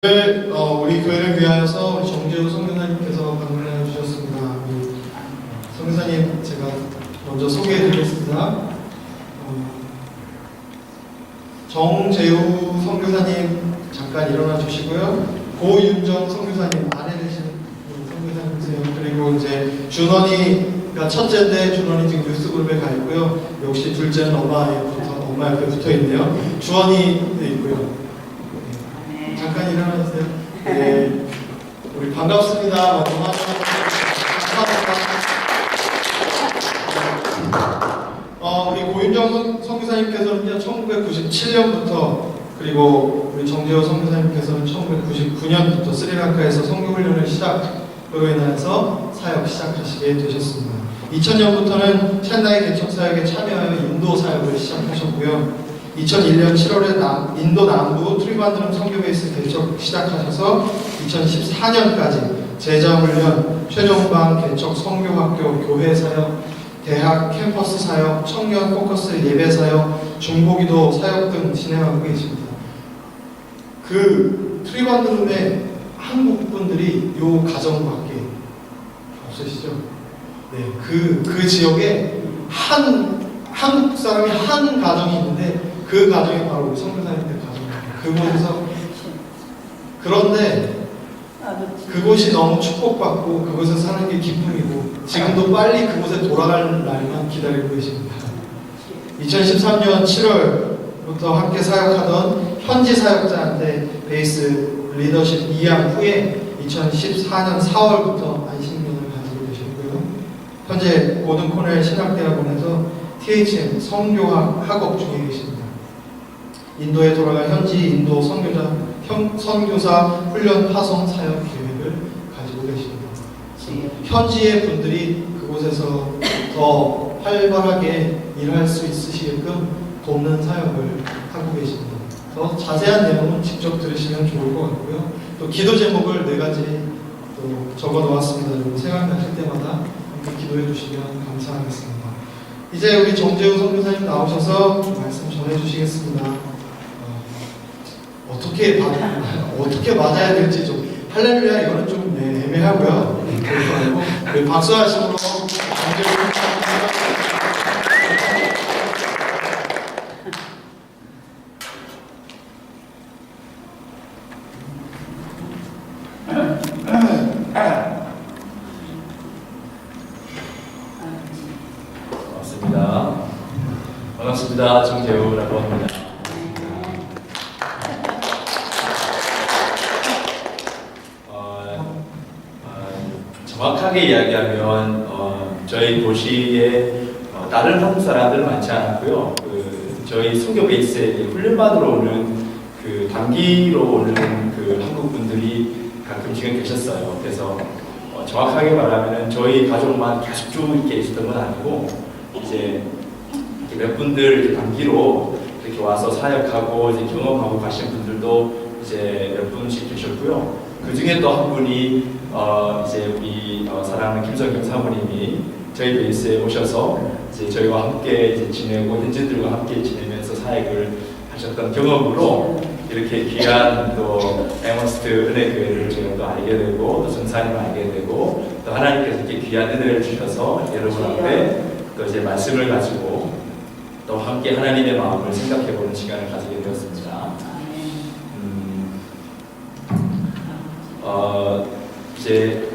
우리 교회를 위하여서 우리 정재우 선교사님께서 방문해 주셨습니다. 우리 선교사님 제가 먼저 소개해 드리겠습니다. 정재우 선교사님 잠깐 일어나 주시고요. 고윤정 선교사님 아내 되신 선교사님이세요. 그리고 이제 준원이가 첫째인데 준원이 지금 뉴스그룹에 가 있고요. 역시 둘째는 엄마 옆에 붙어 있네요. 주원이 있고요. 잠깐 일어나주세요. 네, 우리 반갑습니다. 우리 고윤정 선교사님께서는요 1997년부터 그리고 우리 정재호 선교사님께서는 1999년부터 스리랑카에서 선교훈련을 시작으로 인해서 사역 시작하시게 되셨습니다. 2000년부터는 첸나이 개척 사역에 참여하여 인도 사역을 시작하셨고요. 2001년 7월에 인도 남부 트리반드럼 선교베이스 개척 시작하셔서 2014년까지 제자훈련, 최종방 개척 선교학교 교회 사역, 대학 캠퍼스 사역, 청년 포커스 예배 사역, 중보기도 사역 등 진행하고 계십니다. 그 트리반드럼의 한국 분들이 요 가정밖에 없으시죠? 네, 그 지역에 한국 사람이 한 가정이 있는데 그 가정이 바로 우리 선교사님들 가정입니다. 그곳에서 그런데 그곳이 너무 축복받고 그곳에서 사는 게 기쁨이고 지금도 빨리 그곳에 돌아갈 날만 기다리고 계십니다. 2013년 7월부터 함께 사역하던 현지 사역자한테 베이스 리더십 2양 후에 2014년 4월부터 안식년을 가지고 계셨고요. 현재 고든 코넬 신학대학원에서 THM 선교학 학업 중에 계십니다. 인도에 돌아가 현지 인도 선교사 훈련 파송 사역 계획을 가지고 계십니다. 현지의 분들이 그곳에서 더 활발하게 일할 수 있으시게끔 돕는 사역을 하고 계십니다. 더 자세한 내용은 직접 들으시면 좋을 것 같고요. 또 기도 제목을 4가지 또 적어 놓았습니다. 여러분 생각나실 때마다 함께 기도해 주시면 감사하겠습니다. 이제 우리 정재우 선교사님 나오셔서 말씀 전해 주시겠습니다. 어떻게 맞아야 될지 좀 할렐루야 이거는 좀 애매하고요. 그리고 박수하시므로 반갑습니다. 정재우라고 합니다. 정확하게 이야기하면 저희 도시에 다른 한국 사람들은 많지 않았고요. 저희 선교 베이스에 훈련받으러 오는 단기로 오는 한국 분들이 가끔씩은 계셨어요. 그래서 정확하게 말하면 저희 가족만 계속 쭉 이렇게 있었던 건 아니고 이제 몇 분들 단기로 이렇게 와서 사역하고 이제 경험하고 가신 분들도 이제 몇 분씩 계셨고요. 그 중에 또 한 분이 이제 우리 사랑하는 김성경 사모님이 저희 베이스에 오셔서 이제 저희와 함께 이제 지내고 현지들과 함께 지내면서 사역을 하셨던 경험으로 이렇게 귀한 또 에머스트 은혜교회를 저희가 또 알게 되고 또 전사님 알게 되고 또 하나님께서 이렇게 귀한 은혜를 주셔서 여러분 앞에 또 이제 말씀을 가지고 또 함께 하나님의 마음을 생각해보는 시간을 가지게 되었습니다. 이제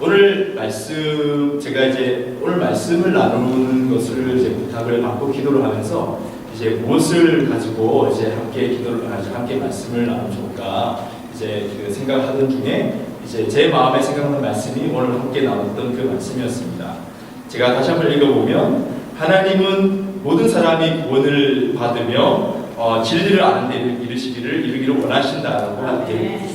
오늘 말씀 제가 이제 오늘 말씀을 나누는 것을 이제 부탁을 받고 기도를 하면서 이제 무엇을 가지고 이제 함께 기도를 하지 함께 말씀을 나누면 좋을까 이제 생각하던 중에 이제 제 마음에 생각나는 말씀이 오늘 함께 나눴던 그 말씀이었습니다. 제가 다시 한번 읽어보면 하나님은 모든 사람이 구원을 받으며 진리를 아는 데 이르기를 원하신다라고 하는데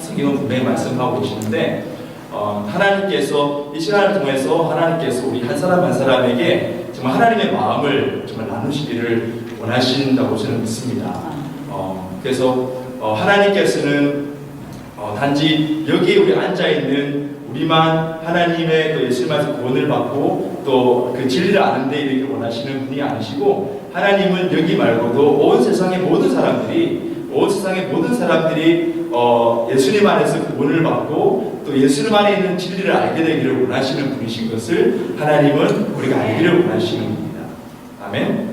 성경은 분명히 말씀하고 계시는데 하나님께서 이 시간을 통해서 하나님께서 우리 한 사람 한 사람에게 정말 하나님의 마음을 정말 나누시기를 원하신다고 저는 믿습니다. 그래서 하나님께서는 단지 여기에 우리 앉아있는 우리만 하나님의 또 예수님께서 구원을 받고 또 그 진리를 아는 데 이르기를 원하시는 분이 아니시고 하나님은 여기 말고도 온 세상의 모든 사람들이 예수님 안에서 구원을 받고 또 예수님 안에 있는 진리를 알게 되기를 원하시는 분이신 것을 하나님은 우리가 알기를 원하시는 분입니다. 아멘.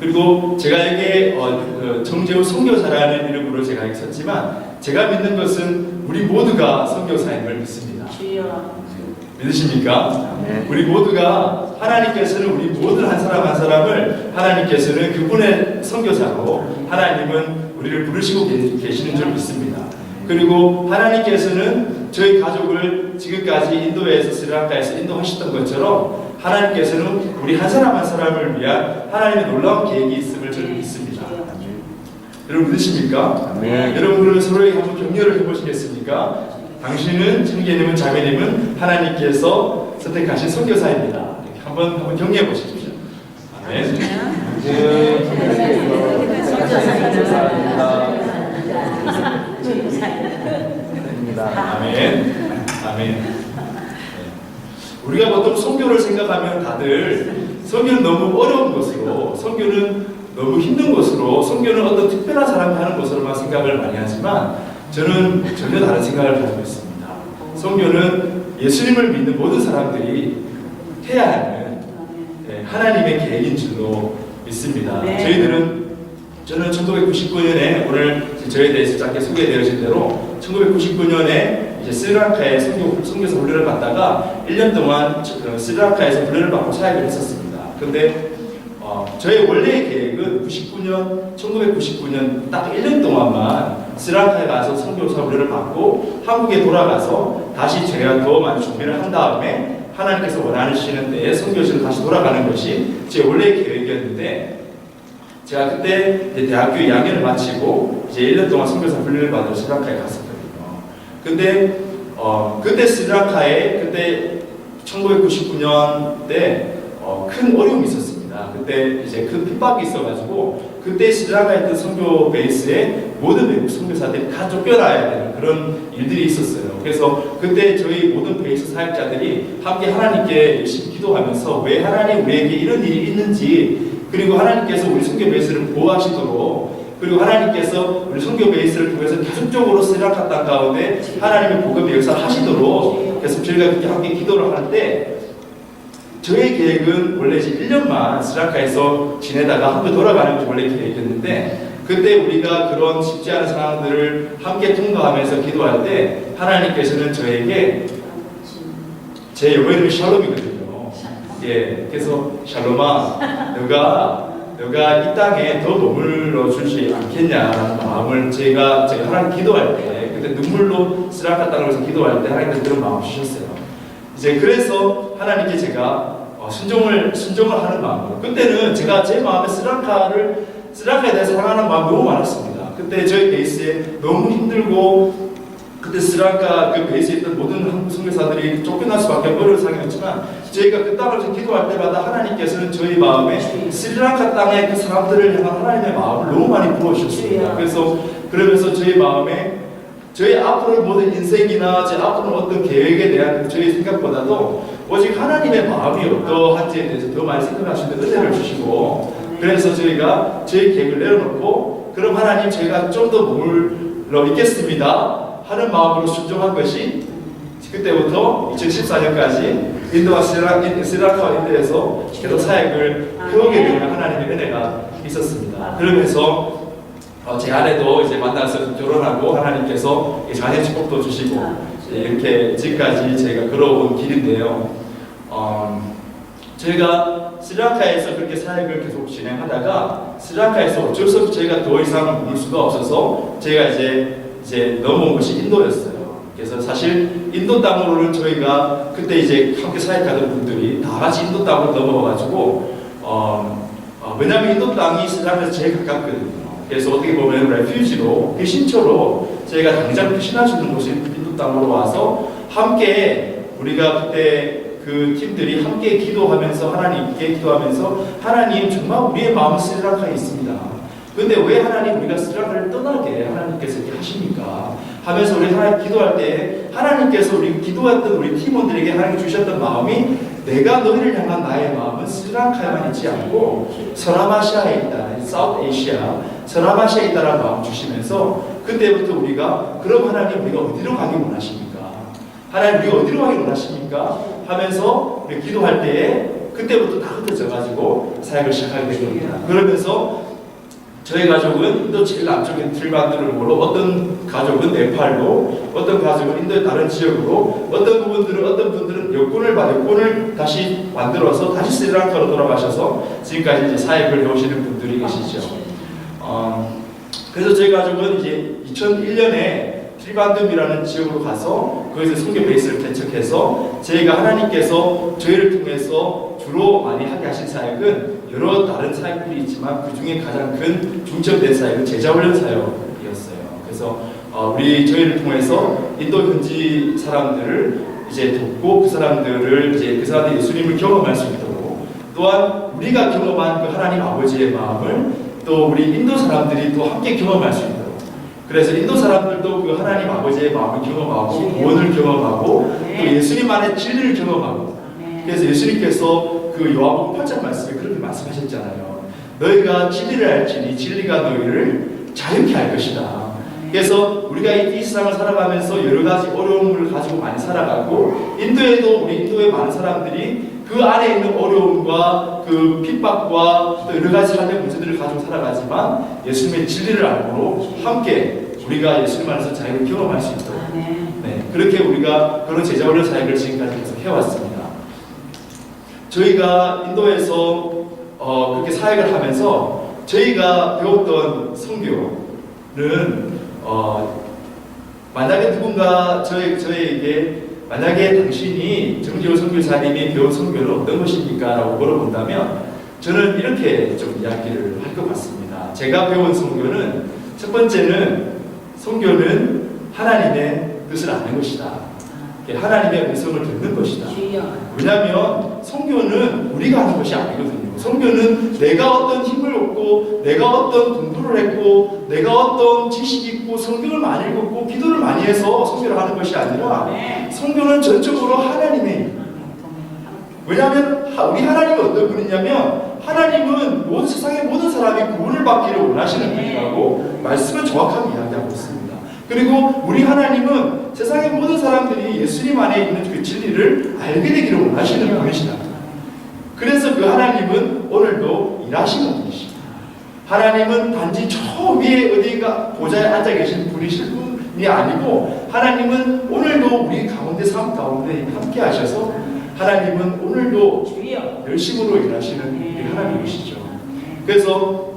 그리고 제가 여기에 정재우 선교사라는 이름으로 제가 있었지만 제가 믿는 것은 우리 모두가 선교사인 걸 믿습니다. 믿으십니까? 네. 우리 모두가 하나님께서는 우리 모든 한 사람 한 사람을 하나님께서는 그분의 선교사로 하나님은 우리를 부르시고 계시는 줄 믿습니다. 그리고 하나님께서는 저희 가족을 지금까지 인도에서 스리랑카에서 인도하셨던 것처럼 하나님께서는 우리 한 사람 한 사람을 위한 하나님의 놀라운 계획이 있음을 저는 믿습니다. 여러분 믿으십니까? 네. 여러분들은 서로에게 한번 격려를 해보시겠습니까? 당신은, 형제님은, 자매님은 하나님께서 선택하신 선교사입니다. 이렇게 한번 격려해 보십시오. 아멘. 아멘. 아멘. 우리가 보통 선교를 생각하면 다들 선교는 너무 어려운 것으로, 선교는 너무 힘든 것으로, 선교는 어떤 특별한 사람이 하는 것으로만 생각을 많이 하지만 저는 전혀 다른 생각을 가지고 있습니다. 선교는 예수님을 믿는 모든 사람들이 해야 하는 하나님의 계획인 줄로 믿습니다. 네. 저는 1999년에 오늘 저에 대해서 짧게 소개되어진 대로 1999년에 이제 스리랑카에 선교사 훈련을 받다가 1년 동안 스리랑카에서 훈련을 받고 사역을 했었습니다. 근데 저의 원래의 계획은 1999년 딱 1년 동안만 스리랑카에 가서 선교사 훈련을 받고 한국에 돌아가서 다시 제가 더 많이 준비를 한 다음에 하나님께서 원하시는 때에 선교지로 다시 돌아가는 것이 제 원래의 계획이었는데 제가 그때 이제 대학교 2학년을 마치고 이제 1년 동안 선교사 훈련을 받으러 스리랑카에 갔었거든요. 근데 그때 스리랑카에 그때 1999년 때 큰 어려움이 있었습니다. 그때 이제 큰 핍박이 있어가지고 그때 스리랑카에 있던 선교 베이스에 모든 외국 선교사들이 다 쫓겨나야 되는 그런 일들이 있었어요. 그래서 그때 저희 모든 베이스 사역자들이 함께 하나님께 열심히 기도하면서 왜 하나님 우리에게 이런 일이 있는지 그리고 하나님께서 우리 선교 베이스를 보호하시도록 그리고 하나님께서 우리 선교 베이스를 통해서 계속적으로 스리랑카 땅 가운데 하나님의 복음의 역사를 하시도록 계속 저희가 그렇게 함께 기도를 하는데 저의 계획은 원래 이제 1년만 스리랑카에서 지내다가 한번 돌아가는 게 원래 계획이었는데 그때 우리가 그런 쉽지 않은 상황들을 함께 통과하면서 기도할 때 하나님께서는 저에게 제 영어 이름이 샬롬이거든요. 예, 그래서 샬롬아, 너가 이 땅에 더 머물러 주지 않겠냐라는 마음을 제가 하나님 기도할 때 그때 눈물로 스리랑카 땅을 기도할 때 하나님께서 그런 마음을 주셨어요. 이제 그래서 하나님께 제가 순종을 하는 마음으로 그때는 제가 제 마음에 스리랑카에 대해서 사랑하는 마음이 너무 많았습니다. 그때 저희 베이스에 너무 힘들고 그때 스리랑카 그 베이스에 있던 모든 한국 선교사들이 쫓겨날 수밖에 없는 어려운 상황이었지만 저희가 그 땅을 기도할 때마다 하나님께서는 저희 마음에 스리랑카 땅의 그 사람들을 향한 하나님의 마음을 너무 많이 부어주셨습니다. 그래서 그러면서 저희 마음에 저희 앞으로의 모든 인생이나 제 앞으로 어떤 계획에 대한 저희 생각보다도 오직 하나님의 마음이 어떠한지에 대해서 더 많이 생각하시는 은혜를 주시고 그래서 저희가 저희 계획을 내려놓고 그럼 하나님 저희가 좀 더 머물러 있겠습니다 하는 마음으로 순종한 것이 그때부터 2014년까지 인도와 스리랑카와 인도에서 계속 사역을 해오게 되는 하나님의 은혜가 있었습니다. 그러면서 제 아내도 이제 만나서 결혼하고 하나님께서 자녀 축복도 주시고 이렇게 지금까지 저희가 걸어온 길인데요. 저희가 스리랑카에서 그렇게 사역을 계속 진행하다가 스리랑카에서 어쩔 수 없이 저희가 더 이상 머물 수가 없어서 저희가 이제 넘어온 것이 인도였어요. 그래서 사실 인도 땅으로는 저희가 그때 이제 함께 사역하던 분들이 다 같이 인도 땅으로 넘어가가지고 왜냐하면 인도 땅이 스리랑카에서 제일 가깝거든요. 그래서 어떻게 보면 레퓨지로 피신처로 저희가 당장 피신할 수 있는 곳이 인도 땅으로 와서 함께 우리가 그때 그 팀들이 함께 기도하면서 하나님께 기도하면서 하나님 정말 우리의 마음은 스리랑카에 있습니다. 근데 왜 하나님 우리가 스리랑카를 떠나게 하나님께서 이렇게 하십니까? 하면서 우리 하나님 기도할 때 하나님께서 우리 기도했던 우리 팀원들에게 하나님 주셨던 마음이 내가 너희를 향한 나의 마음은 스리랑카에만 있지 않고 서남아시아에 있다, 사우스 아시아, 서남아시아에 있다라는 마음 주시면서 그때부터 우리가 그럼 하나님 우리가 어디로 가기 원하십니까? 하나님 우리가 어디로 가기 원하십니까? 하면서 우리 기도할 때에 그때부터 다 흩어져가지고 사역을 시작하게 된 겁니다. 그러면서 저희 가족은 인도 제일 남쪽인 트리반드로, 어떤 가족은 네팔로, 어떤 가족은 인도의 다른 지역으로, 어떤 분들은 여권을 다시 만들어서 다시 스리랑카로 돌아가셔서 지금까지 이제 사역을 해오시는 분들이 계시죠. 그래서 저희 가족은 이제 2001년에 트리반드이라는 지역으로 가서 거기서 선교 베이스를 개척해서 저희가 하나님께서 저희를 통해서 주로 많이 하게 하신 사역은 여러 다른 사역들이 있지만 그 중에 가장 큰 중점된 사역은 제자훈련 사역이었어요. 그래서 저희를 통해서 인도 현지 사람들을 이제 돕고 그 사람들이 예수님을 경험할 수 있도록, 또한 우리가 경험한 그 하나님 아버지의 마음을 또 우리 인도 사람들이 또 함께 경험할 수 있도록, 그래서 인도 사람들도 그 하나님 아버지의 마음을 경험하고 구원을 경험하고 또 예수님 안에 진리를 경험하고, 그래서 예수님께서 그 요한복음 8장 말씀에 그렇게 말씀하셨잖아요. 너희가 진리를 알지니 진리가 너희를 자유케 할 것이다. 그래서 우리가 이 세상을 살아가면서 여러 가지 어려움을 가지고 많이 살아가고, 인도에도 우리 인도의 많은 사람들이 그 안에 있는 어려움과 그 핍박과 또 여러 가지 삶의 문제들을 가지고 살아가지만 예수님의 진리를 알고 함께 우리가 예수님 안에서 자유를 경험할 수 있도록, 그렇게 우리가 그런 제자훈련 사역을 지금까지 계속 해왔습니다. 저희가 인도에서 그렇게 사역을 하면서 저희가 배웠던 선교는 만약에 누군가 저에게 만약에 당신이 정지호 선교사님이 배운 선교는 어떤 것입니까? 라고 물어본다면 저는 이렇게 좀 이야기를 할 것 같습니다. 제가 배운 선교는 첫 번째는 선교는 하나님의 뜻을 아는 것이다. 하나님의 음성을 듣는 것이다. 왜냐하면 선교는 우리가 하는 것이 아니거든요. 선교는 내가 어떤 힘을 얻고 내가 어떤 공부를 했고 내가 어떤 지식이 있고 성경을 많이 읽고 기도를 많이 해서 선교를 하는 것이 아니라 선교는 전적으로 하나님의 일. 왜냐하면 우리 하나님이 어떤 분이냐면 하나님은 세상의 모든 사람이 구원을 받기를 원하시는 분이라고 말씀을 정확하게 이야기하고 있습니다. 그리고 우리 하나님은 세상의 모든 사람들이 예수님 안에 있는 그 진리를 알게 되기를 원하시는 분이시다. 그래서 그 하나님은 오늘도 일하시는 분이십니다. 하나님은 단지 저 위에 어디가 보좌에 앉아 계신 분이실 분이 아니고 하나님은 오늘도 우리 가운데 삶 가운데 함께 하셔서 하나님은 오늘도 열심으로 일하시는 우리 하나님이시죠. 그래서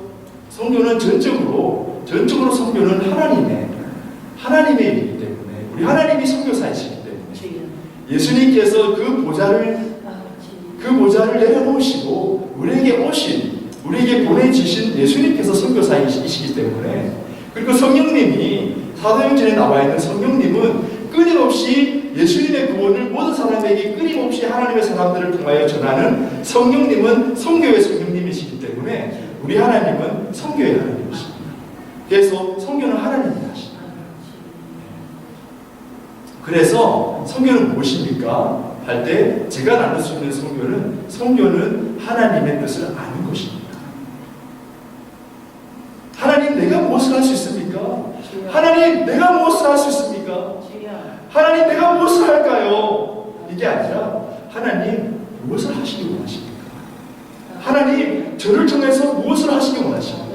선교는 전적으로 선교는 하나님의 일이기 때문에 우리 하나님이 선교사이시기 때문에 예수님께서 그 보좌를 내려놓으시고 우리에게 보내주신 예수님께서 선교사이시기 때문에, 그리고 성령님이 사도행전에 나와 있는 성령님은 끊임없이 예수님의 구원을 모든 사람에게 끊임없이 하나님의 사람들을 통하여 전하는 성령님은 선교의 성령님이시기 때문에 우리 하나님은 선교의 하나님이십니다. 그래서 선교는 하나님이 하십니다. 그래서 선교는 무엇입니까? 할 때 제가 나눌 수 있는 선교는 하나님의 뜻을 아는 것입니다. 하나님 내가 무엇을 할 수 있습니까? 하나님 내가 무엇을 할 수 있습니까? 하나님 내가 무엇을 할까요? 이게 아니라 하나님 무엇을 하시기 원하십니까? 하나님 저를 통해서 무엇을 하시기 원하십니까?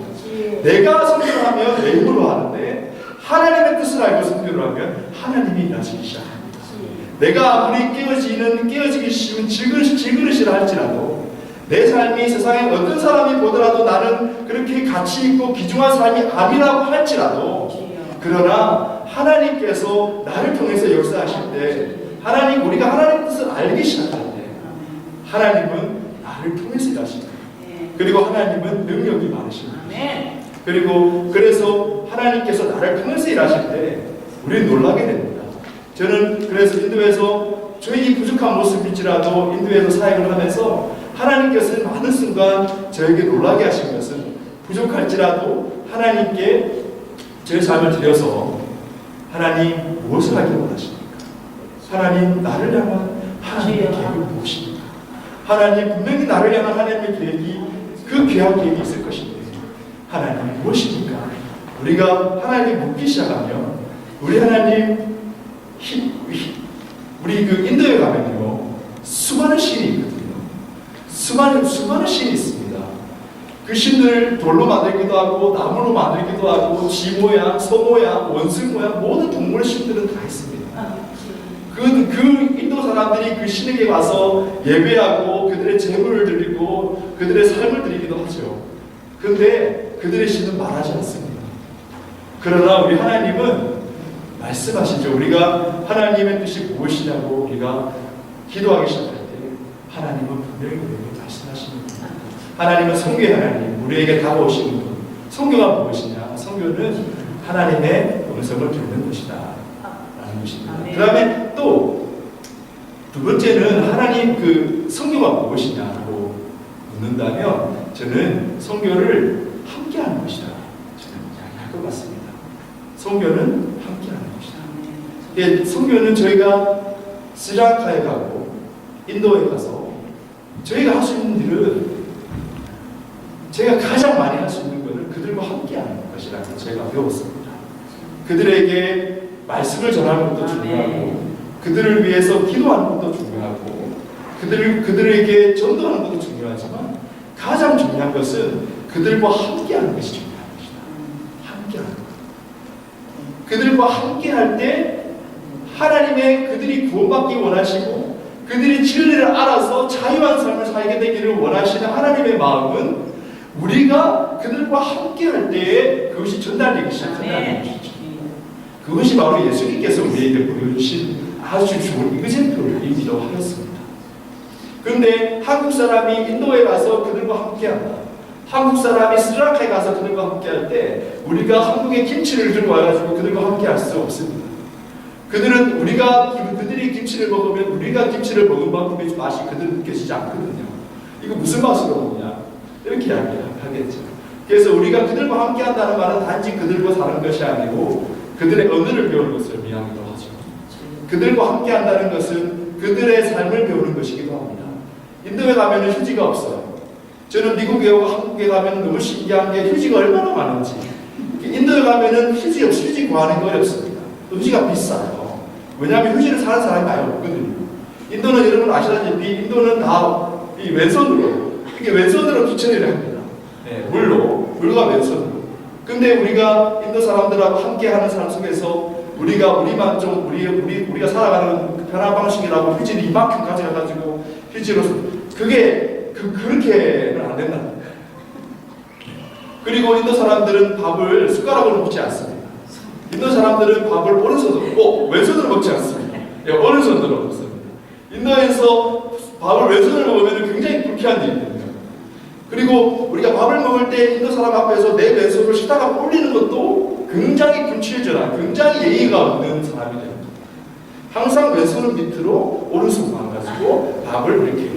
내가 선교를 하면 내 힘으로 하는데 하나님의 뜻을 알고 선교를 하면 하나님이 일하시기 시작합니다. 내가 아무리 깨어지기 쉬운 질그릇이라 할지라도 내 삶이 세상에 어떤 사람이 보더라도 나는 그렇게 가치 있고 귀중한 삶이 아니라고 할지라도, 그러나 하나님께서 나를 통해서 역사하실 때 우리가 하나님의 뜻을 알기 시작할 때 하나님은 나를 통해서 일하십니다. 그리고 하나님은 능력이 많으십니다. 그래서 하나님께서 나를 통해서 일하실 때 우리는 놀라게 됩니다. 저는 그래서 인도에서 저희 부족한 모습일지라도 인도에서 사역을 하면서 하나님께서는 많은 순간 저에게 놀라게 하신 것은 부족할지라도 하나님께 제 삶을 드려서 하나님 무엇을 하기 원하십니까? 하나님 나를 향한 하나님의 계획이 무엇입니까? 하나님 분명히 나를 향한 하나님의 계획이 그 귀한 계획이 있을 것인데 하나님 무엇입니까? 우리가 하나님께 묻기 시작하면 우리 하나님 우리 그 인도에 가면요 수많은 신이 있거든요. 수많은 신이 있습니다. 그 신들 돌로 만들기도 하고 나무로 만들기도 하고 쥐 모양, 소 모양, 원숭이 모양 모든 동물 신들은 다 있습니다. 그 인도 사람들이 그 신에게 와서 예배하고 그들의 제물을 드리고 그들의 삶을 드리기도 하죠. 그런데 그들의 신은 말하지 않습니다. 그러나 우리 하나님은 말씀하시죠. 우리가 하나님의 뜻이 무엇이냐고 우리가 기도하기 시작할 때 하나님은 분명히 우리에게 말씀하십니다. 하나님은 성경의 하나님, 우리에게 다가오시는 분. 성경은 무엇이냐? 성경은 하나님의 음성을 듣는 것이다 라는 것입니다. 그 다음에 또 두 번째는 하나님 그 성경은 무엇이냐고 묻는다면 저는 성경을 함께하는 것이다 저는 이야기할 것 같습니다. 성경은 함께하는 것이다. 성경은 저희가 스리랑카에 가고 인도에 가서 저희가 할 수 있는 일은 제가 가장 많이 할 수 있는 것은 그들과 함께하는 것이라고 제가 배웠습니다. 그들에게 말씀을 전하는 것도 중요하고 그들을 위해서 기도하는 것도 중요하고 그들에게 전도하는 것도 중요하지만 가장 중요한 것은 그들과 함께하는 것이 중요한 것이다. 함께하는 것. 그들과 함께할 때 하나님의 그들이 구원받기 원하시고 그들이 진리를 알아서 자유한 삶을 살게 되기를 원하시는 하나님의 마음은 우리가 그들과 함께할 때에 그것이 전달되기 시작한다는 것이죠. 그것이 바로 예수님께서 우리에게 보여주신 아주 좋은 이그젠플이기도 하였습니다. 그런데 한국 사람이 인도에 가서 그들과 함께한다. 한국 사람이 스리랑카에 가서 그들과 함께할 때 우리가 한국의 김치를 들고 와가지고 그들과 함께할 수 없습니다. 그들이 김치를 먹으면 우리가 김치를 먹은 만큼의 맛이 그들은 느껴지지 않거든요. 이거 무슨 맛으로 먹냐? 이렇게 이야기하겠죠. 그래서 우리가 그들과 함께한다는 말은 단지 그들과 사는 것이 아니고 그들의 언어를 배우는 것을 의미하기도 하죠. 그들과 함께한다는 것은 그들의 삶을 배우는 것이기도 합니다. 인도에 가면 휴지가 없어요. 저는 미국에 오고 한국에 가면 너무 신기한 게 휴지가 얼마나 많은지. 인도에 가면 휴지 없이 휴지 구하는 게 어렵습니다. 휴지가 비싸요. 왜냐하면 휴지를 사는 사람이 많이 없거든요. 인도는 여러분 아시다시피 인도는 다 이 왼손으로 이게 왼손으로 기천을 합니다. 네, 물과 왼손으로. 근데 우리가 인도 사람들하고 함께하는 삶 속에서 우리만 좀 우리가 살아가는 변화 방식이라고 휴지를 이만큼 가져가가지고 휴지로 그렇게는 안 된다. 그리고 인도 사람들은 밥을 숟가락으로 먹지 않습니다. 인도 사람들은 밥을 오른손으로, 왼손으로 먹지 않습니다. 예, 오른손으로 먹습니다. 인도에서 밥을 왼손으로 먹으면 굉장히 불쾌한 일이거든요. 그리고 우리가 밥을 먹을 때 인도 사람 앞에서 내 왼손을 식탁 앞에 올리는 것도 굉장히 군칠절한, 굉장히 예의가 없는 사람이 됩니다. 항상 왼손을 밑으로 오른손만 가지고 밥을 이렇게.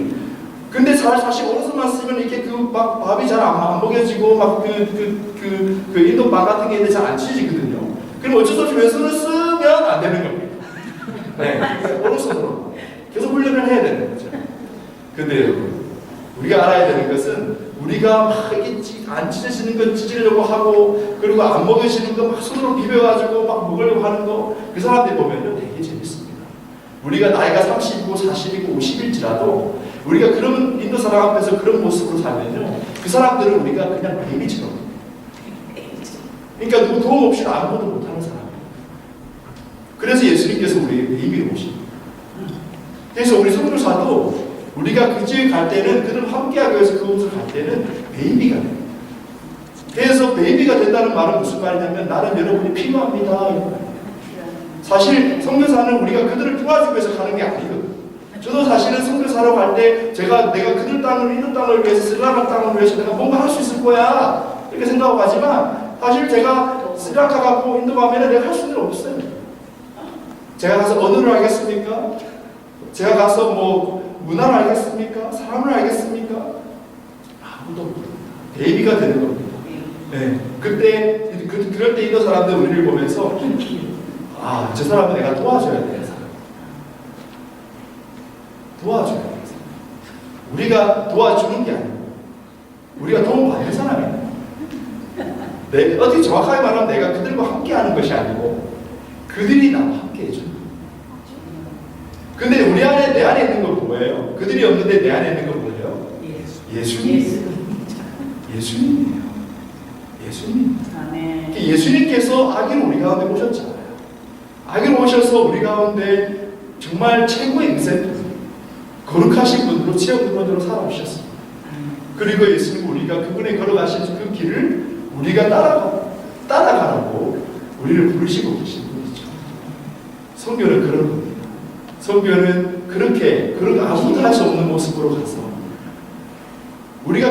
근데 사실 오른손만 쓰면 이렇게 막 밥이 잘 안 먹여지고 막 그 인도 밥 같은 게 잘 안 찢어지거든요. 그럼 어쩔 수 없이 왼손을 쓰면 안 되는 겁니다. 네, 오른손으로 계속 훈련을 해야 되는 거죠. 근데 여러분, 우리가 알아야 되는 것은 우리가 막 안 찢어지는 거 찢으려고 하고 그리고 안 먹여지는 거 막 손으로 비벼가지고 막 먹으려고 하는 거 그 사람들 보면요 되게 재밌습니다. 우리가 나이가 30이고 40이고 50일지라도 우리가 그런 인도 사람 앞에서 그런 모습으로 살면요 그 사람들은 우리가 그냥 베이비처럼 그러니까 누구 도움 없이 아무것도 못하는 사람이에요. 그래서 예수님께서 우리에게 베이비로 오십니다. 그래서 우리 선교사도 우리가 그 지역에 갈 때는 그들 함께하기 위해서 그곳을 갈 때는 베이비가 됩니다. 그래서 베이비가 된다는 말은 무슨 말이냐면 나는 여러분이 필요합니다 이런 말이에요. 사실 선교사는 우리가 그들을 도와주기 위해서 가는 게 아니거든요. 저도 사실은 선교사로 갈 때 내가 그들 땅을 인도 땅을 위해서 스리랑카 땅을 위해서 내가 뭔가 할 수 있을 거야 이렇게 생각하고 가지만 사실 제가 스리랑카 가고 인도 가면 내가 할 수 있는 일 없어요. 제가 가서 언어를 알겠습니까? 제가 가서 뭐 문화를 알겠습니까? 사람을 알겠습니까? 아무도 없습니다. 베이비가 되는 겁니다. 네. 그럴 때 인도 사람들 우리를 보면서 저 사람은 내가 도와줘야 되는 사람. 도와줘야 되는 사람. 우리가 도와주는 게 아니고 우리가 도움받는 사람이에요. 어떻게 정확하게 말하면 내가 그들과 함께하는 것이 아니고 그들이 나와 함께 해주는 거예요. 근데 우리 안에 내 안에 있는 건 뭐예요? 그들이 없는데 내 안에 있는 건 뭐예요? 예수님. 예수님이에요. 예수님. 아멘. 예수님께서 아기를 우리 가운데 오셨잖아요. 아기를 오셔서 우리 가운데 정말 최고의 인생 거룩하신 분으로 지역분으로 살아오셨습니다. 그리고 예수님 우리가 그분의 걸어가신 그 길을 우리가 따라가라고 우리를 부르시고 계신 분이죠. 성교는 그런 겁니다. 성교는 그렇게 아무도 할 수 없는 모습으로 가서 우리가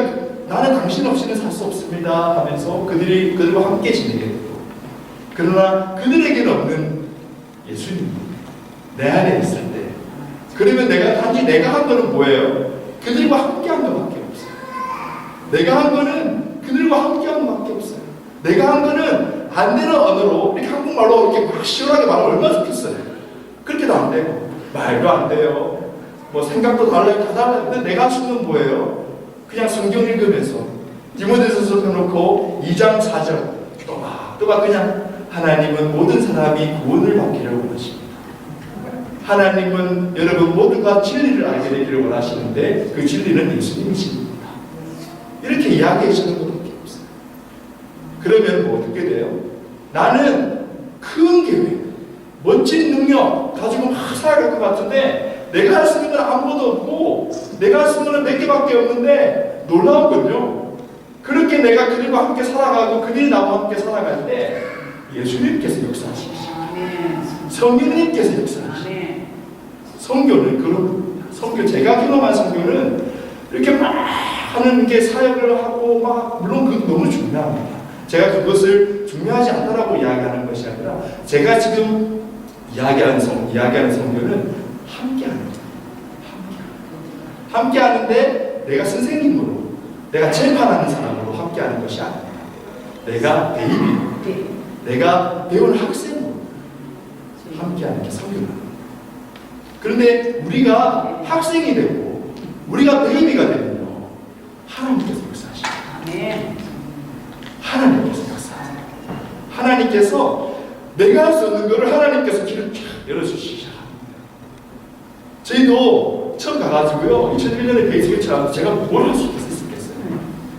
나는 당신 없이는 살 수 없습니다 하면서 그들과 함께 지내게 되고, 그러나 그들에게는 없는 예수님 내 안에 있을 때, 그러면 단지 내가 한 거는 뭐예요? 그들과 함께 한 것밖에 없어요. 내가 한 거는 그들과 함께 한 것밖에 없어요. 내가 한 거는 안 되는 언어로 이렇게 한국말로 이렇게 막 시원하게 말하면 얼마나 좋겠어요. 그렇게도 안 되고 말도 안 돼요. 뭐 생각도 달라요. 다 달라요. 근데 내가 할 수 있는 뭐예요? 그냥 성경 읽으면서 디모데전서 펴놓고 2장 4절 또박 그냥 하나님은 모든 사람이 구원을 받기를 원하십니다. 하나님은 여러분 모두가 진리를 알게 되기를 원하시는데 그 진리는 예수님이십니다. 이렇게 이야기해 주는 것밖에 없어요. 그러면 뭐 어떻게 돼요? 나는 큰 계획, 멋진 능력 가지고 막 살아갈 것 같은데 내가 할 수 있는 건 아무것도 없고 내가 할 수 있는 건 몇 개밖에 없는데 놀라운 건요, 그렇게 내가 그들과 함께 살아가고 그들이 나와 함께 살아갈 때 예수님께서 역사하시죠. 성령님께서 역사하시죠. 성교는 그런 겁니다. 성교, 제가 경험한 성교는 이렇게 막 하는 게 사역을 하고 막, 물론 그것도 너무 중요합니다. 제가 그것을 중요하지 않다라고 이야기하는 것이 아니라 제가 지금 이야기하는 성교는 함께하는 거예요. 함께하는데 내가 선생님으로, 내가 재판하는 사람으로 함께하는 것이 아닙니다. 내가 베이비, 내가 배우는 학생으로 함께하는 게 성교입니다. 그런데 우리가 학생이 되고 우리가 베이비가 되면요, 하나님께서 역사하십니다. 하나님께서 역사하세요. 하나님께서 내가 할 수 없는 것을 하나님께서 길을 쫙 열어주시기 시작합니다. 저희도 처음 가가지고요, 2001년에 베이직에 들어가서 제가 뭘 할 수 있겠어요?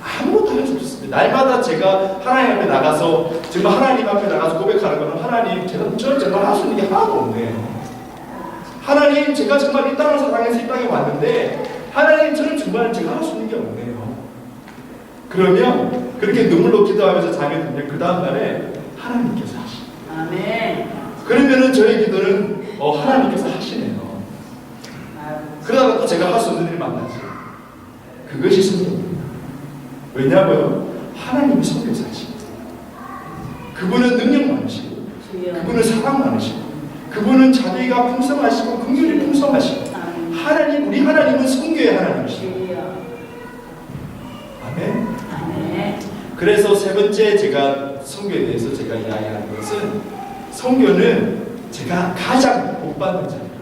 아무것도 할 수 없었습니다. 날마다 제가 하나님 앞에 나가서, 정말 하나님 앞에 나가서 고백하는 거는, 하나님, 저는 정말 할 수 있는 게 하나도 없네요. 하나님, 제가 정말 이 땅을 사랑해서 이 땅에 왔는데, 하나님, 저는 정말 제가 할 수 있는 게 없네요. 그러면 그렇게 눈물로 기도하면서 잠이 들면 그 다음날에 하나님께서 하시죠. 아멘. 그러면은 저희 기도는 하나님께서 하시네요. 그러다가 또 제가 할 수 없는 일을 만나죠. 그것이 성경입니다. 왜냐하면 하나님이 성교사이십니다. 그분은 능력 많으시고, 그분은 사랑 많으시고, 그분은 자비가 풍성하시고 긍휼이 풍성하시고, 하나님, 우리 하나님은 성교의 하나님이십니다. 아멘. 아멘. 그래서 세 번째 제가 성교에 대해서 제가 이야기하는 것은, 성교는 제가 가장 복받는 자예요.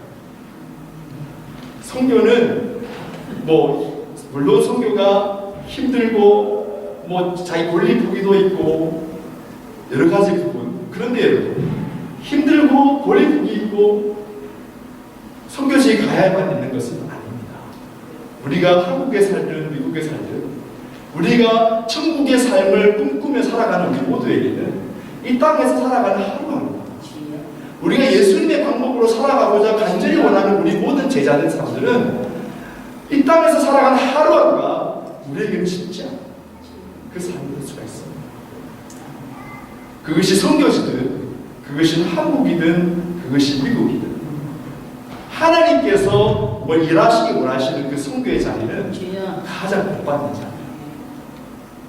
성교는 물론 성교가 힘들고 자기 권리 포기도 있고 여러 가지 부분, 그런데 여러분, 힘들고 권리 포기 있고 선교지에 가야만 있는 것은 아닙니다. 우리가 한국에 살든 미국에 살든 우리가 천국의 삶을 꿈꾸며 살아가는 우리 모두에게는 이 땅에서 살아가는 하루하루, 우리가 예수님의 방법으로 살아가고자 간절히 원하는 우리 모든 제자된 사람들은 이 땅에서 살아가는 하루하루가 우리에게는 진짜 그 삶이 될 수가 있습니다. 그것이 선교지든 그것이 한국이든 그것이 미국이든 하나님께서 일하시기 원하시는 그 선교의 자리는 가장 복받는 자리예요.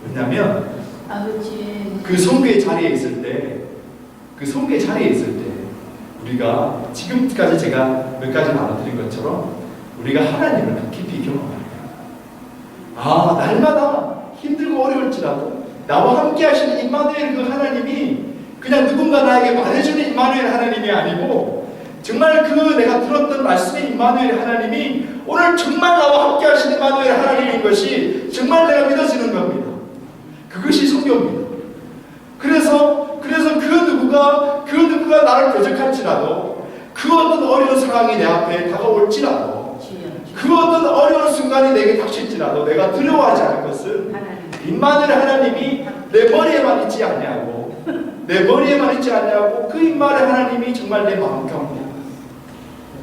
왜냐하면 그 선교의 자리에 있을 때, 우리가 지금까지 제가 몇 가지 나눠드린 것처럼 우리가 하나님을 더 깊이 경험합니다. 날마다 힘들고 어려울지라도 나와 함께 하시는 임마누엘, 그 하나님이 그냥 누군가 나에게 말해주는 임마누엘 하나님이 아니고, 정말 내가 들었던 말씀의 임마누엘 하나님이 오늘 정말 나와 함께 하시는 임마누엘 하나님인 것이 정말 내가 믿어지는 겁니다. 그것이 성경입니다. 그래서 그 누구가 나를 대적할지라도 그 어떤 어려운 상황이 내 앞에 다가올지라도 그 어떤 어려운 순간이 내게 닥칠지라도 내가 두려워하지 않을 것은 임마누엘 하나님이 내 머리에만 있지 않냐고 그 임마누엘 하나님이 정말 내 마음 가운데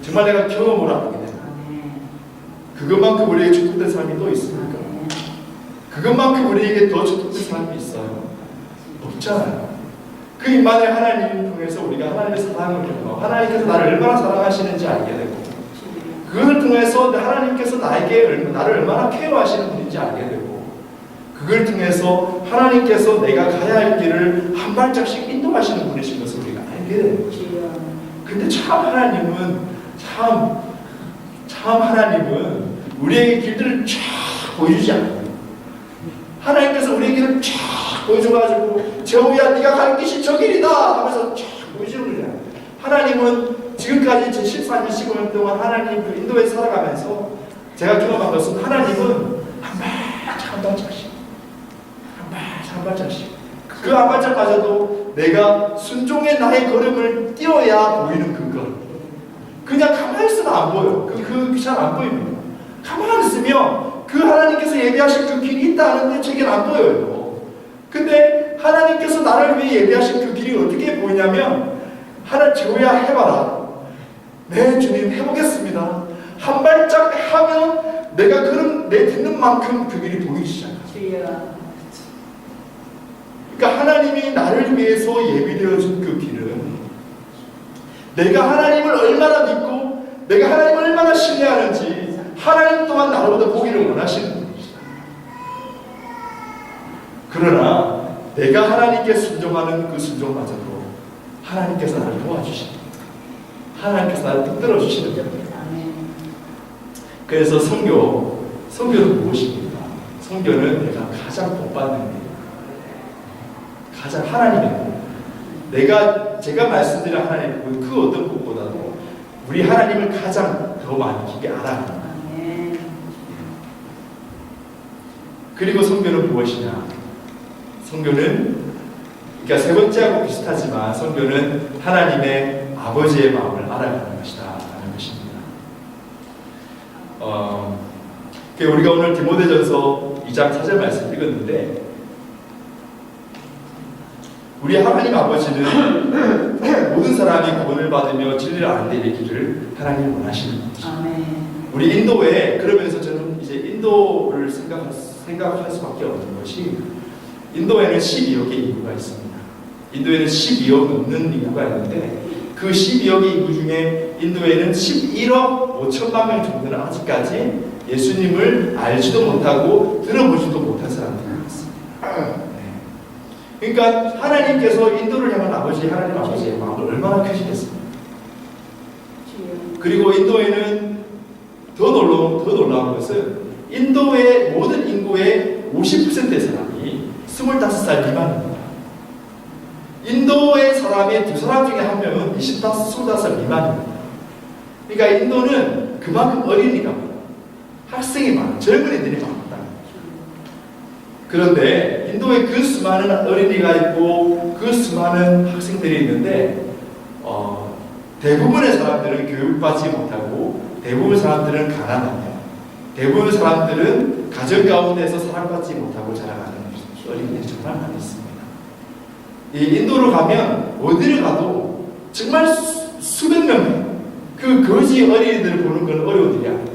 정말 내가 경험을 하게 된다. 그것만큼 우리에게 축복된 사람이 또 있습니까? 그것만큼 우리에게 더 축복된 사람이 있어요? 없잖아요. 그 임마누엘 하나님 통해서 우리가 하나님의 사랑을 경험하고 하나님께서 나를 얼마나 사랑하시는지 알게 되고 그것을 통해서 하나님께서 나를 얼마나 케어하시는 분인지 알게 되고 그걸 통해서 하나님께서 내가 가야 할 길을 한 발짝씩 인도하시는 분이신 것을 우리가 알게 되는 거죠. 근데 참 하나님은 우리에게 길들을 쫙 보여주지 않아요. 하나님께서 우리에게 길을 쫙 보여줘가지고 재호야 네가 가는 길이 저 길이다 하면서 쫙 보여주는 거예요. 하나님은 지금까지 제 14년 15년 동안 하나님 그 인도에 살아가면서 제가 경험한 것은 하나님은 한 발짝씩 그 한 발짝마저도 내가 순종의 나의 걸음을 띄워야 보이는 그 걸음. 그냥 가만히 있으면 안 보여. 그 잘 안 보입니다. 가만히 있으면 그 하나님께서 예비하신 그 길이 있다는데 제겐 안 보여요. 근데 하나님께서 나를 위해 예비하신 그 길이 어떻게 보이냐면 재호야 해봐라. 네 주님 해보겠습니다. 한 발짝 하면 내가 내 듣는 만큼 그 길이 보이기 시작합니다. 그러니까 하나님이 나를 위해서 예비되어 준 그 길은 내가 하나님을 얼마나 믿고 내가 하나님을 얼마나 신뢰하는지 하나님 또한 나로부터 보기를 원하시는 분이시다. 그러나 내가 하나님께 순종하는 그 순종마저도 하나님께서 나를 도와주십니다. 하나님께서 나를 붙들어 주시는 겁니다. 그래서 선교는 무엇입니까? 선교는 내가 가장 복받는 일, 가장 하나님의 복. 제가 말씀드린 하나님의 복, 그 어떤 복보다도 우리 하나님을 가장 더 많이 깊게 알아갑니다. 그리고 선교는 무엇이냐? 선교는 그러니까 세 번째하고 비슷하지만 선교는 하나님의 아버지의 마음을 알아가는 것이다 라는 것입니다. 우리가 오늘 디모데전서 2장 4절 말씀 읽었는데 우리 하나님 아버지는 모든 사람이 구원을 받으며 진리를 아는 데 이르기를 하나님이 원하시는 분이십니다. 우리 인도에 그러면서 저는 이제 인도를 생각할 수밖에 없는 것이 인도에는 12억의 인구가 있습니다. 인도에는 12억 넘는 인구가 있는데 그 12억의 인구 중에 인도에는 11억 5천만 명 정도는 아직까지 예수님을 알지도 못하고 들어보지도 못한 사람들이 있습니다. 그러니까 하나님께서 인도를 향한 하나님 아버지의 마음을 얼마나 크시겠습니까? 그리고 인도에는 더 놀라운 것은 인도의 모든 인구의 50%의 사람이 25살 미만입니다. 인도의 사람의 2사람 중에 한 명은 25살 미만입니다. 그러니까 인도는 그만큼 어린이가 많아요. 학생이 많아요. 젊은이들이 많다. 그런데 인도에 그 수많은 어린이가 있고 그 수많은 학생들이 있는데 대부분의 사람들은 교육받지 못하고 대부분 사람들은 가난합니다. 대부분 사람들은 가정 가운데서 사랑받지 못하고 자라가는 어린이들이 정말 많이 있습니다. 이 인도로 가면 어디를 가도 정말 수백 명의 그 거지 어린이들을 보는 건 어려운 일이 아닙니다.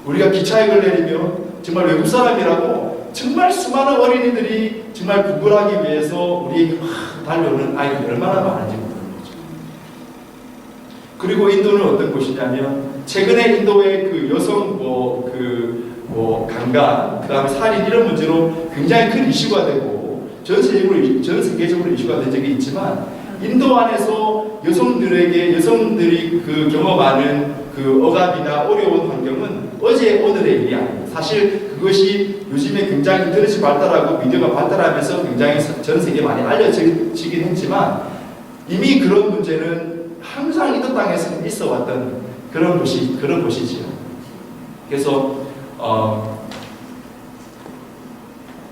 우리가 기차역을 내리면 정말 외국 사람이라고 정말 수많은 어린이들이 정말 구걸하기 위해서 우리에게 막 달려오는 아이들이 얼마나 많은지 모르는 거죠. 그리고 인도는 어떤 곳이냐면 최근에 인도의 그 여성 강간, 그 다음에 살인 이런 문제로 굉장히 큰 이슈가 되고 전 세계적으로 이슈가 된 적이 있지만 인도 안에서 여성들이 그 경험하는 그 억압이나 어려운 환경은 어제 오늘의 일이 아닙니다. 사실 그것이 요즘에 굉장히 인터넷이 발달하고 미디어가 발달하면서 굉장히 전 세계에 많이 알려지긴 했지만 이미 그런 문제는 항상 인도 땅에서는 있어 왔던 그런 곳이지요. 그래서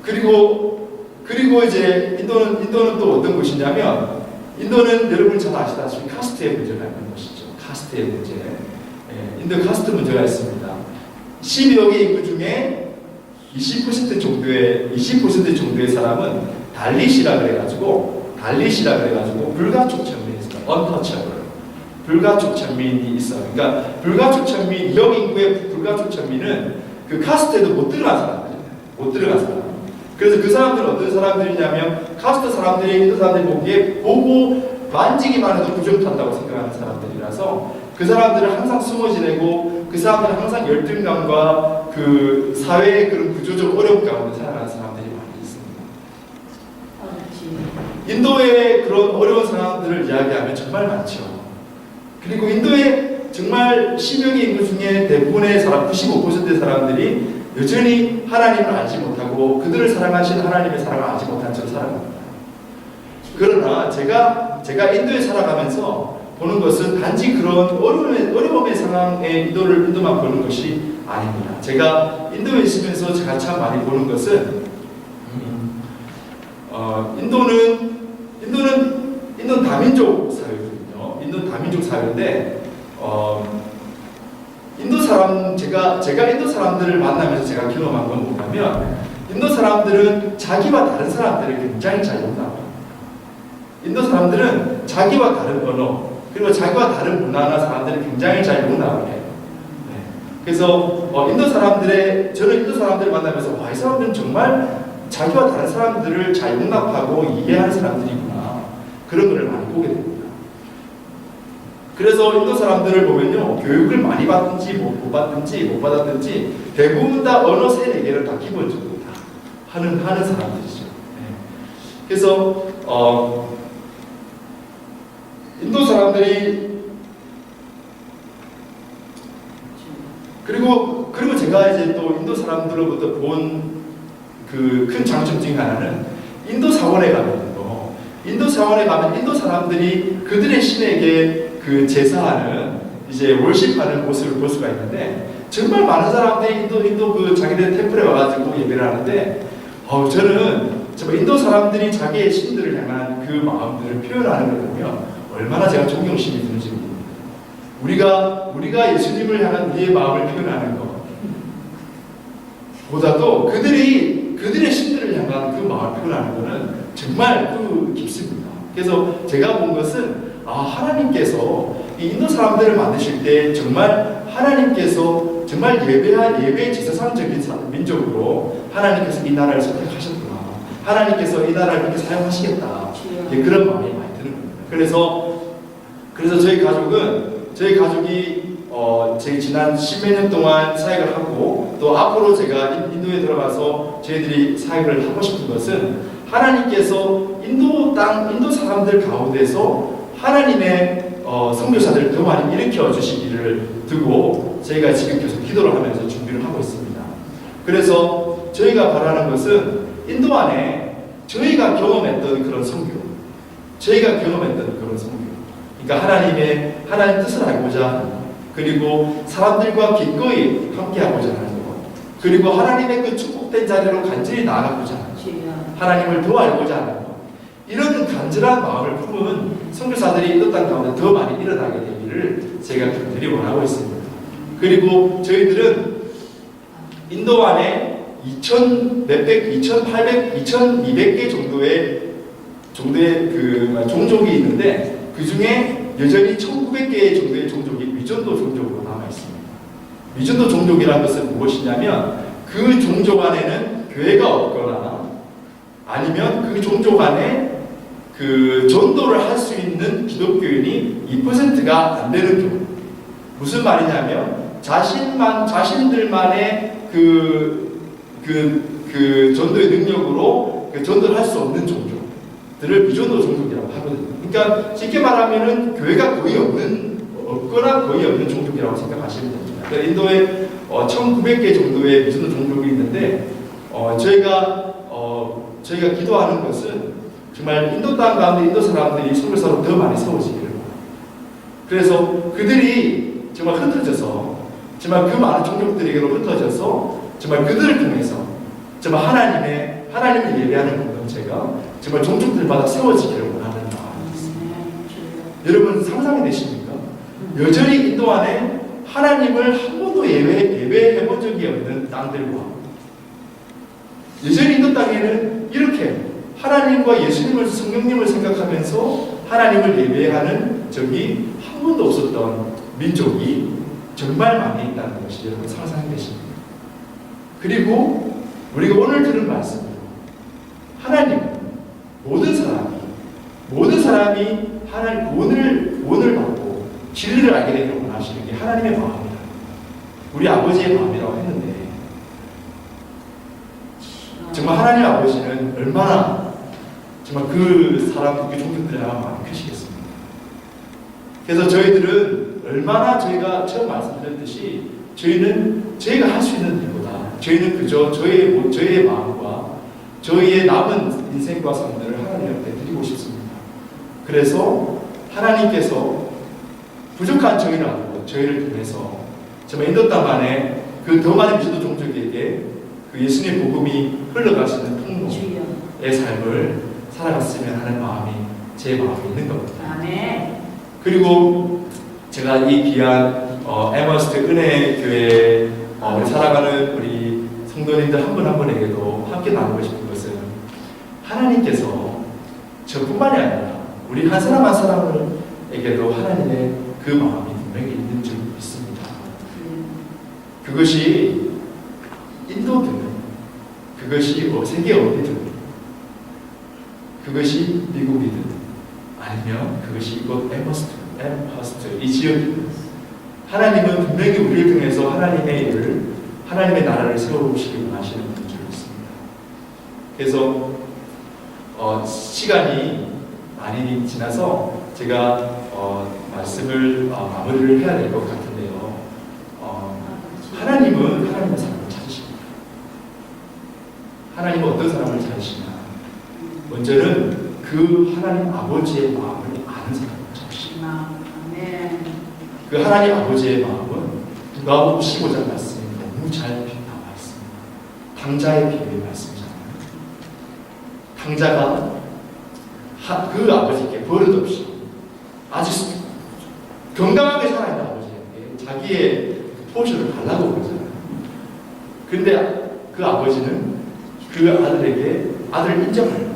그리고 그리고 이제 인도는 또 어떤 곳이냐면, 인도는 여러분 잘 아시다시피 카스트의 문제가 있는 곳이죠. 카스트의 문제. 예, 인도 카스트 문제가 있습니다. 12억 의 인구 중에 20% 정도의 사람은 달릿이라 그래가지고 불가촉 천민이 있어요. untouchable. 불가촉 천민이 있어요. 그러니까 불가촉 천민, 2억 인구의 불가촉 천민은 그 카스트에도 못 들어간 사람들이에요. 못 들어간 사람. 그래서 그 사람들은 어떤 사람들이냐면, 카스트 사람들이 인도 사람들이 보기에 보고 만지기만 해도 부정탄다고 생각하는 사람들이라서 그 사람들은 항상 숨어 지내고, 그 사람들은 항상 열등감과 그 사회의 그런 구조적 어려움 가운데 살아가는 사람들이 많이 있습니다. 인도의 그런 어려운 상황들을 이야기하면 정말 많죠. 그리고 인도의 정말 10억의 인구 중에 대부분의 사람, 95%의 사람들이 여전히 하나님을 알지 못하고 그들을 사랑하신 하나님의 사랑을 알지 못한 채로 살아갑니다. 그러나 제가 인도에 살아가면서 보는 것은 단지 그런 어려움의 상황에 인도만 보는 것이 아닙니다. 제가 인도에 있으면서 제가 참 많이 보는 것은 인도는 다민족 사회거든요. 인도는 다민족 사회인데 제가 인도 사람들을 만나면서 제가 경험한 건 뭐냐면, 인도 사람들은 자기와 다른 사람들을 굉장히 잘 용납해요. 인도 사람들은 자기와 다른 언어, 그리고 자기와 다른 문화나 사람들을 굉장히 잘 용납을 해요. 네. 그래서 저는 인도 사람들을 만나면서 이 사람들은 정말 자기와 다른 사람들을 잘 용납하고 이해하는 사람들이구나, 그런 걸 많이 보게 됩니다. 그래서 인도 사람들을 보면요, 교육을 많이 받든지 못 받았든지 대부분 다 언어 3-4개를 다 기본적으로 다 하는 사람들이죠. 네. 그래서 인도 사람들이 그리고 제가 이제 또 인도 사람들로부터 본 그 큰 장점 중에 하나는, 인도 사원에 가면 인도 사람들이 그들의 신에게 그 제사하는, 이제 월십하는 모습을 볼 수가 있는데, 정말 많은 사람들이 인도 그 자기네 템플에 와가지고 예배를 하는데, 저는 정말 인도 사람들이 자기의 신들을 향한 그 마음들을 표현하는 걸 보면 얼마나 제가 존경심이 드는지 모릅니다. 우리가 예수님을 향한 우리의 마음을 표현하는 것 보다도 그들의 신들을 향한 그 마음을 표현하는 것은 정말 깊습니다. 그래서 제가 본 것은, 하나님께서 이 인도 사람들을 만드실 때 정말 하나님께서 정말 예배 제사상적인 민족으로 하나님께서 이 나라를 선택하셨구나, 하나님께서 이 나라를 그렇게 사용하시겠다, 그런 마음이 많이 드는 겁니다. 그래서 저희 가족이 제 지난 10몇 년 동안 사역을 하고, 또 앞으로 제가 인도에 들어가서 저희들이 사역을 하고 싶은 것은, 하나님께서 인도 사람들 가운데서 하나님의 선교사들을 더 많이 일으켜 주시기를 두고 저희가 지금 계속 기도를 하면서 준비를 하고 있습니다. 그래서 저희가 바라는 것은, 인도 안에 저희가 경험했던 그런 선교, 그러니까 하나님 뜻을 알고자 하는, 그리고 사람들과 기꺼이 함께하고자 하는 것, 그리고 하나님의 그 축복된 자리로 간절히 나아가고자 하는 것, 하나님을 더 알고자 하는 것, 이런 간절한 마음을 품은 선교사들이 인도 땅 가운데 더 많이 일어나게 되기를 제가 간절히 원하고 있습니다. 그리고 저희들은 인도 안에 2,200개 정도의 그 종족이 있는데, 그 중에 여전히 1,900개 정도의 종족이 미전도 종족으로 남아있습니다. 미전도 종족이라는 것은 무엇이냐면, 그 종족 안에는 교회가 없거나, 아니면 그 종족 안에 그 전도를 할 수 있는 기독교인이 2%가 안 되는 경우. 무슨 말이냐면, 자신들만의 그 전도의 능력으로 그 전도를 할 수 없는 종족들을 미전도 종족이라고 하거든요. 그러니까 쉽게 말하면은 교회가 거의 없거나 거의 없는 종족이라고 생각하시면 됩니다. 그러니까 인도에 1,900개 정도의 미전도 종족이 있는데, 저희가 기도하는 것은 정말 인도 땅 가운데 인도 사람들이 선교사로 더 많이 세워지기를 바랍니다. 그래서 그들이 정말 흩어져서, 정말 그 많은 종족들에게로 흩어져서, 정말 그들을 통해서 정말 하나님을 예배하는 공동체, 공동체가 정말 종족들마다 세워지기를 원하는 마음이 있습니다. 여러분 상상이 되십니까? 여전히 인도 안에 하나님을 한 번도 예배해 본 적이 없는 땅들과 여전히 인도 땅에는 이렇게 하나님과 예수님을 성령님을 생각하면서 하나님을 예배하는 적이 한 번도 없었던 민족이 정말 많이 있다는 것이 여러분 상상이 되십니까? 그리고 우리가 오늘 들은 말씀으로 하나님 모든 사람이 하나님 구원을 받고 진리를 알게 되기를 원하시는 게 하나님의 마음이다. 우리 아버지의 마음이라고 했는데 정말 하나님 아버지는 얼마나 정말 그 사람, 그 종족들의 마음이 크시겠습니까? 그래서 저희들은 얼마나 저희가 처음 말씀드렸듯이 저희는 저희가 할 수 있는 일보다 저희는 그저 저희의 마음과 저희의 남은 인생과 삶들을 하나님 앞에 드리고 싶습니다. 그래서 하나님께서 부족한 저희라도 저희를 통해서 정말 인도 땅 안에 그 더 많은 미시도 종족에게 그 예수님의 복음이 흘러가시는 통로의 삶을 살아갔으면 하는 마음이 제 마음에 있는 겁니다. 아멘. 그리고 제가 이 귀한 에머스트 은혜교회 우리 사랑하는 우리 성도님들 한 분 한 분에게도 함께 나누고 싶은 것은 하나님께서 저뿐만이 아니라 우리 한 사람 한 사람에게도 하나님의 그 마음이 분명히 있는 줄 믿습니다. 그것이 인도든 그것이 세계 어디든 그것이 미국이든 아니면 그것이 이곳 엠퍼스트 이 지역이든 하나님은 분명히 우리를 통해서 하나님의 일을 하나님의 나라를 세워오시기 원하시는 분인 줄 믿습니다. 그래서 시간이 많이 지나서 제가 말씀을 마무리를 해야 될 것 같은데요. 하나님은 하나님의 사람을 찾으십니다. 하나님은 어떤 사람을 찾으시냐? 먼저는 그 하나님 아버지의 마음을 아는 사람을 찾으십니다. 그 하나님 아버지의 마음은 누가복음 15장 말씀이 너무 잘 나와 있습니다. 탕자의 비유의 말씀이잖아요. 탕자가 그 아버지께 버릇없이 아주 건강하게 살아있는 아버지에게 자기의 포션을 달라고 그러잖아요. 근데 그 아버지는 그 아들에게 아들을 인정합니다.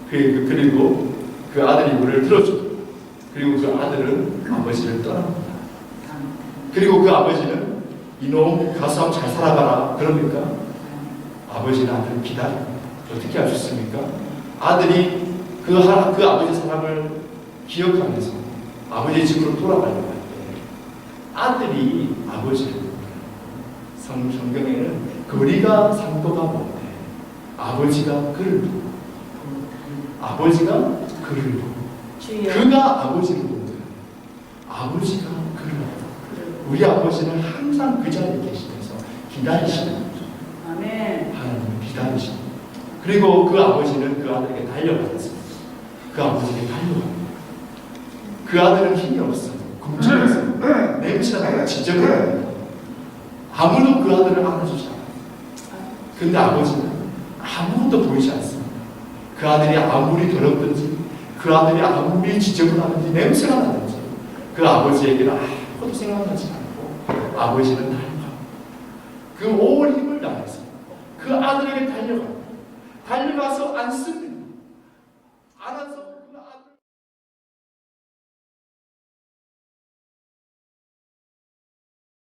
그리고 그 아들이 물을 들어주고 그리고 그 아들은 아버지를 떠납니다. 그리고 그 아버지는 이놈 가서 잘 살아가라 그럽니까? 아버지는 아들을 기다립니다. 어떻게 하셨습니까? 아들이 그 아버지 사랑을 기억하면서 아버지 집으로 돌아가려고 할 때 아들이 아버지를 성경에는 거리가 상도가 못해 아버지가 그를 보고 아버지가 그를 보고 그가 아버지를 보고 아버지가 그를 보고 우리 아버지는 항상 그 자리에 계시면서 기다리시는 거죠. 하나님은 기다리시는 거죠. 그리고 그 아버지는 그 아들에게 달려갔습니다. 그 아버지에게 달려갑니다. 그 아들은 힘이 없어요. 굶주렸어요. 냄새가 나고 지저분해요. 아무도 그 아들을 안아주지 않아요. 근데 아버지는 아무것도 보이지 않습니다. 그 아들이 아무리 더럽든지 그 아들이 아무리 지저분하든지 냄새가 나든지 그 아버지에게는 아무것도 생각나지 않고 아버지는 달려갑니다. 그 온 힘을 다해서 그 아들에게 달려갑니다. 달려가서 안습니다.